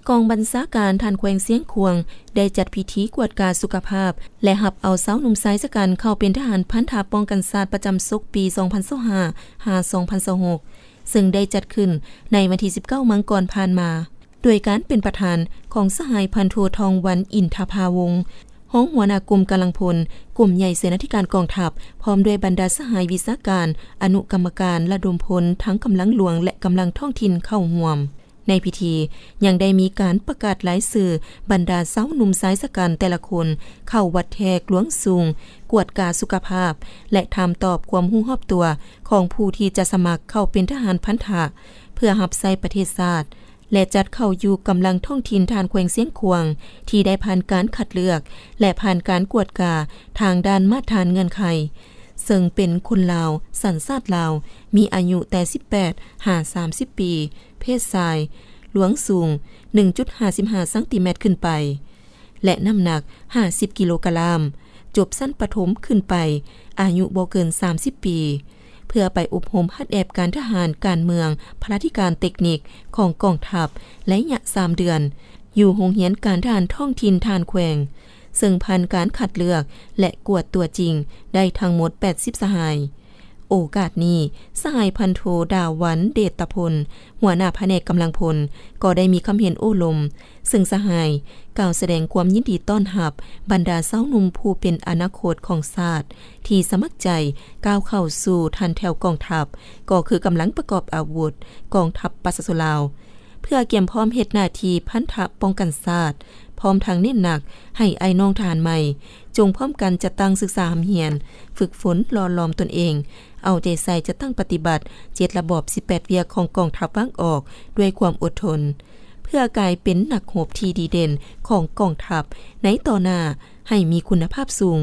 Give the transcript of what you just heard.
กองบัญชาการทานแขวงเสียงขวงได้จัดพิธีกวดกาสุขภาพและหับเอาสาวหนุ่มชายชะกันเข้าเป็นทหารพันธาป้องกันศาสตร์ประจำศกปี 2025-2026 ซึ่งได้จัดขึ้นในวันที่ 19 มังกรผ่านมาโดยการเป็นประธานของสหายพันโททองวันอินทภาวงศ์ห้องหัวหน้ากลุ่มกำลังพลกลุ่มใหญ่เสนาธิการกองทัพพร้อมด้วยบรรดาสหายวิชาการอนุกรรมการระดมพลทั้งกำลังหลวงและกำลังท้องถิ่นเข้าร่วมในพิธียังได้มีการประกาศหลายสื่อบรรดาสาวหนุ่มสายสกันแต่ละคนเข้าวัดแทกหลวงสูงกวดกาสุขภาพและถามตอบความรู้รอบตัวของผู้ที่จะสมัครเข้าเป็นทหารพันธะเพื่อรับใช้ประเทศชาติและจัดเข้าอยู่กำลังท้องถิ่นทานแขวงเสียงขวงที่ได้ผ่านการคัดเลือกและผ่านการกวดกาทางด้านมาตรฐานเงื่อนไขซึ่งเป็นคนลาวสัญชาติลาวมีอายุแต่18 30 ปีเพศชายหลวงสูง 1.55 ซมขึ้นไปและน้ำหนัก50กิโลกรัมจบชั้นประถมขึ้นไปอายุบ่เกิน30ปีเพื่อไปอบรมหัดแอบการทหารการเมืองพลาธิการเทคนิคของกองทัพและระยะ3เดือนอยู่โรงเรียนการทหารท้องถิ่นทานแขวงซึ่งผ่านการคัดเลือกและกวดตัวจริงได้ทั้งหมด80สหายโอกาสนี้สหายพันโทดาวันเดชตพลหัวหน้าแผนกกำลังพลก็ได้มีคำเห็นโอ้ลมซึ่งสหายกล่าวแสดงความยินดีต้อนรับบรรดาสาวหนุ่มผู้เป็นอนาคตของชาติที่สมัครใจก้าวเข้าสู่ทันแถวกองทัพก็คือกำลังประกอบอาวุธกองทัพปราศสุลาวเพื่อเกี่ยมพร้อมเฮ็ดหน้าที่พันธะป้องกันชาติพร้อมทางเน้นหนักให้ไอ้น้องทหารใหม่จงพร้อมกันจะตั้งศึกษาหำเหียนฝึกฝนหล่อหลอมตนเองเอาใจใส่จะตั้งปฏิบัติ7ระบอบ18เวียกของกองทัพวางออกด้วยความอดทนเพื่อกลายเป็นนักรบที่ดีเด่นของกองทัพในต่อหน้าให้มีคุณภาพสูง